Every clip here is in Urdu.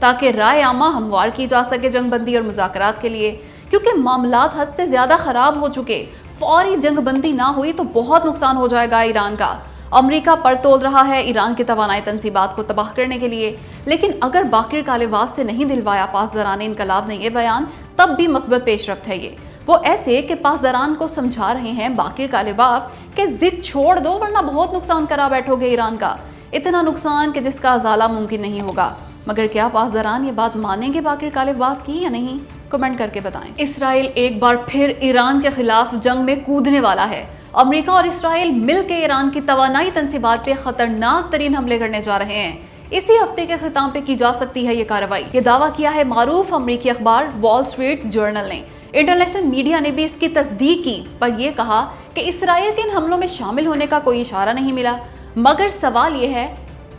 تاکہ رائے عامہ ہموار کی جا سکے جنگ بندی اور مذاکرات کے لیے، کیونکہ معاملات حد سے زیادہ خراب ہو چکے۔ فوری جنگ بندی نہ ہوئی تو بہت نقصان ہو جائے گا ایران کا۔ امریکہ پر تول رہا ہے ایران کی توانائی تنصیبات کو تباہ کرنے کے لیے، لیکن اگر باقر کالباف سے نہیں دلوایا پاسداران انقلاب نے یہ بیان، تب بھی مثبت پیش رفت ہے یہ۔ وہ ایسے کہ پاسداران کو سمجھا رہے ہیں باقر کالباف کہ ضد چھوڑ دو ورنہ بہت نقصان کرا بیٹھو گے ایران کا، اتنا نقصان کہ جس کا ازالہ ممکن نہیں ہوگا۔ مگر کیا پاسداران یہ بات مانیں گے باقر کالباف کی یا نہیں؟ کمنٹ کر کے بتائیں۔ اسرائیل ایک بار پھر ایران کے خلاف جنگ میں کودنے والا ہے۔ امریکہ اور اسرائیل مل کے ایران کی توانائی تنصیبات پہ خطرناک ترین حملے کرنے جا رہے ہیں۔ اسی ہفتے کے اختتام پہ کی جا سکتی ہے یہ کارروائی، یہ دعویٰ کیا ہے معروف امریکی اخبار وال اسٹریٹ جرنل نے۔ انٹرنیشنل میڈیا نے بھی اس کی تصدیق کی، پر یہ کہا کہ اسرائیل کے ان حملوں میں شامل ہونے کا کوئی اشارہ نہیں ملا۔ مگر سوال یہ ہے،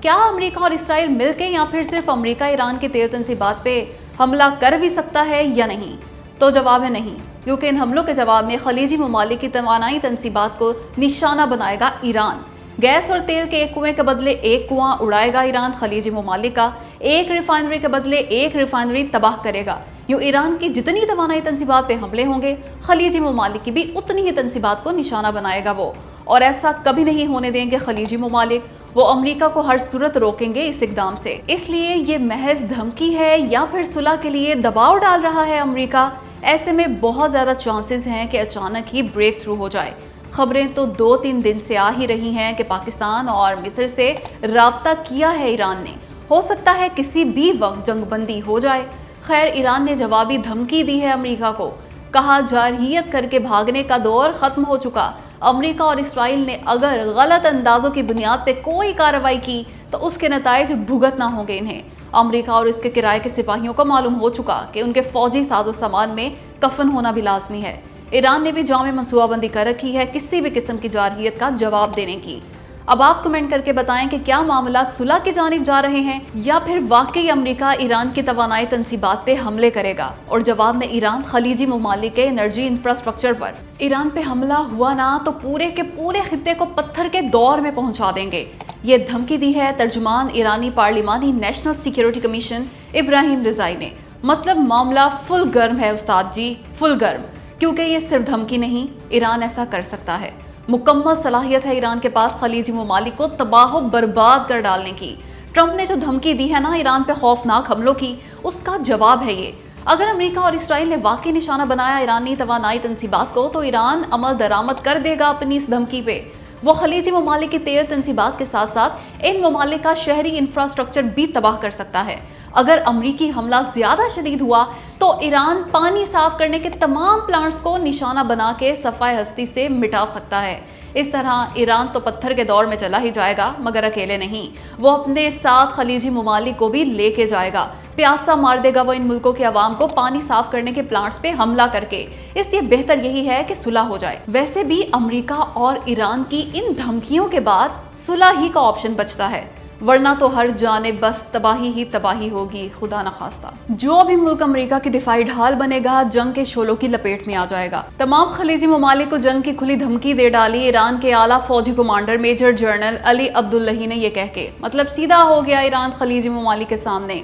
کیا امریکہ اور اسرائیل مل کے یا پھر صرف امریکہ ایران کی تیل تنصیبات پہ حملہ کر بھی سکتا ہے یا نہیں؟ تو جواب ہے نہیں، کیونکہ ان حملوں کے جواب میں خلیجی ممالک کی توانائی تنصیبات کو نشانہ بنائے گا ایران۔ گیس اور تیل کے ایک کنویں کے بدلے ایک کنواں اڑائے گا ایران خلیجی ممالک کا، ایک ریفائنری کے بدلے ایک ریفائنری تباہ کرے گا۔ یوں ایران کی جتنی توانائی تنصیبات پہ حملے ہوں گے، خلیجی ممالک کی بھی اتنی ہی تنصیبات کو نشانہ بنائے گا وہ، اور ایسا کبھی نہیں ہونے دیں گے خلیجی ممالک۔ وہ امریکہ کو ہر صورت روکیں گے اس اقدام سے۔ اس لیے یہ محض دھمکی ہے یا پھر صلح کے لیے دباؤ ڈال رہا ہے امریکہ؟ ایسے میں بہت زیادہ چانسز ہیں کہ اچانک ہی بریک تھرو ہو جائے۔ خبریں تو 2-3 دن سے آ ہی رہی ہیں کہ پاکستان اور مصر سے رابطہ کیا ہے ایران نے، ہو سکتا ہے کسی بھی وقت جنگ بندی ہو جائے۔ خیر، ایران نے جوابی دھمکی دی ہے امریکہ کو، کہا جارحیت کر کے بھاگنے کا دور ختم ہو چکا۔ امریکہ اور اسرائیل نے اگر غلط اندازوں کی بنیاد پہ کوئی کارروائی کی تو اس کے نتائج بھگتنا ہوں گے انہیں۔ امریکہ اور اس کے کرائے کے سپاہیوں کو معلوم ہو چکا کہ ان کے فوجی ساز و سامان میں کفن ہونا بھی لازمی ہے۔ ایران نے بھی جامع منصوبہ بندی کر رکھی ہے کسی بھی قسم کی جارحیت کا جواب دینے کی۔ اب آپ کمنٹ کر کے بتائیں کہ کیا معاملات صلح کی جانب جا رہے ہیں یا پھر واقعی امریکہ ایران کی توانائی تنصیبات پہ حملے کرے گا اور جواب میں ایران خلیجی ممالک کے انرجی انفراسٹرکچر پر۔ ایران پہ حملہ ہوا نا تو پورے کے پورے خطے کو پتھر کے دور میں پہنچا دیں گے، یہ دھمکی دی ہے ترجمان ایرانی پارلیمانی نیشنل سیکیورٹی کمیشن ابراہیم رضائی نے۔ مطلب معاملہ فل گرم ہے استاد جی، فل گرم، کیونکہ یہ صرف دھمکی نہیں، ایران ایسا کر سکتا ہے۔ مکمل صلاحیت ہے ایران کے پاس خلیجی ممالک کو تباہ و برباد کر ڈالنے کی۔ ٹرمپ نے جو دھمکی دی ہے نا ایران پہ خوفناک حملوں کی، اس کا جواب ہے یہ۔ اگر امریکہ اور اسرائیل نے واقعی نشانہ بنایا ایرانی توانائی تنصیبات کو تو ایران عمل درآمد کر دے گا اپنی اس دھمکی پہ۔ وہ خلیجی ممالک کی تیل تنصیبات کے ساتھ ساتھ ان ممالک کا شہری انفراسٹرکچر بھی تباہ کر سکتا ہے۔ اگر امریکی حملہ زیادہ شدید ہوا تو ایران پانی صاف کرنے کے تمام پلانٹس کو نشانہ بنا کے صفحہ ہستی سے مٹا سکتا ہے۔ اس طرح ایران تو پتھر کے دور میں چلا ہی جائے گا، مگر اکیلے نہیں، وہ اپنے ساتھ خلیجی ممالک کو بھی لے کے جائے گا۔ پیاسا مار دے گا وہ ان ملکوں کے عوام کو پانی صاف کرنے کے پلانٹس پہ حملہ کر کے۔ اس لیے بہتر یہی ہے کہ صلح ہو جائے۔ ویسے بھی امریکہ اور ایران کی ان دھمکیوں کے بعد صلح ہی کا آپشن بچتا ہے، ورنہ تو ہر جانب بس تباہی ہی تباہی ہوگی، خدا نخواستہ۔ جو بھی ملک امریکہ کی دفاعی ڈھال بنے گا جنگ کے شعلوں کی لپیٹ میں آ جائے گا۔ تمام خلیجی ممالک کو جنگ کی کھلی دھمکی دے ڈالی ایران کے اعلیٰ فوجی کمانڈر میجر جنرل علی عبداللہی نے یہ کہہ کے، مطلب سیدھا ہو گیا ایران خلیجی ممالک کے سامنے۔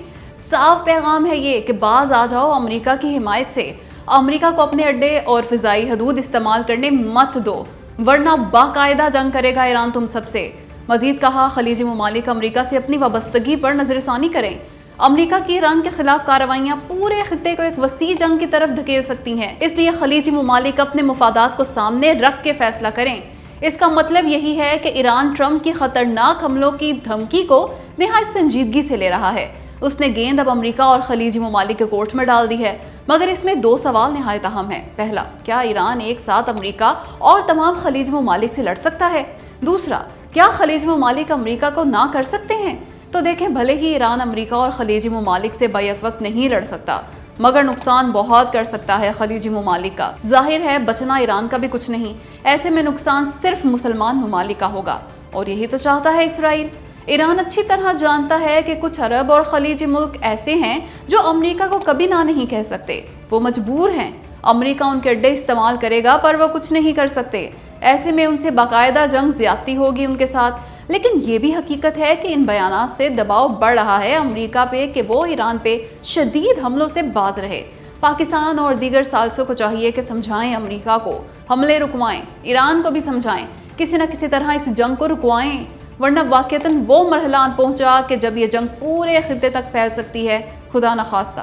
صاف پیغام ہے یہ کہ باز آ جاؤ امریکہ کی حمایت سے، امریکہ کو اپنے اڈے اور فضائی حدود استعمال کرنے مت دو، ورنہ باقاعدہ جنگ کرے گا ایران تم سب سے۔ مزید کہا، خلیجی ممالک امریکہ سے اپنی وابستگی پر نظر ثانی کریں۔ امریکہ کی ایران کے خلاف کارروائیاں پورے خطے کو ایک وسیع جنگ کی طرف دھکیل سکتی ہیں، اس لیے خلیجی ممالک اپنے مفادات کو سامنے رکھ کے فیصلہ کریں۔ اس کا مطلب یہی ہے کہ ایران ٹرمپ کی خطرناک حملوں کی دھمکی کو نہایت سنجیدگی سے لے رہا ہے۔ اس نے گیند اب امریکہ اور خلیجی ممالک کے کورٹ میں ڈال دی ہے، مگر اس میں 2 سوال نہایت اہم ہیں۔ پہلا، کیا ایران ایک ساتھ امریکہ اور تمام خلیجی ممالک سے لڑ سکتا ہے؟ دوسرا، کیا خلیجی ممالک امریکہ کو نہ کر سکتے ہیں؟ تو دیکھیں، بھلے ہی ایران امریکہ اور خلیجی ممالک سے بیک وقت نہیں لڑ سکتا، مگر نقصان بہت کر سکتا ہے خلیجی ممالک کا۔ ظاہر ہے بچنا ایران کا بھی کچھ نہیں، ایسے میں نقصان صرف مسلمان ممالک کا ہوگا، اور یہی تو چاہتا ہے اسرائیل۔ ایران اچھی طرح جانتا ہے کہ کچھ عرب اور خلیجی ملک ایسے ہیں جو امریکہ کو کبھی نہ نہیں کہہ سکتے، وہ مجبور ہیں۔ امریکہ ان کے اڈے استعمال کرے گا پر وہ کچھ نہیں کر سکتے، ایسے میں ان سے باقاعدہ جنگ زیادتی ہوگی ان کے ساتھ۔ لیکن یہ بھی حقیقت ہے کہ ان بیانات سے دباؤ بڑھ رہا ہے امریکہ پہ کہ وہ ایران پہ شدید حملوں سے باز رہے۔ پاکستان اور دیگر ثالثوں کو چاہیے کہ سمجھائیں امریکہ کو، حملے رکوائیں، ایران کو بھی سمجھائیں، کسی نہ کسی طرح اس جنگ کو رکوائیں، ورنہ واقعتاً وہ مرحلہ آن پہنچا کہ جب یہ جنگ پورے خطے تک پھیل سکتی ہے، خدا نخواستہ۔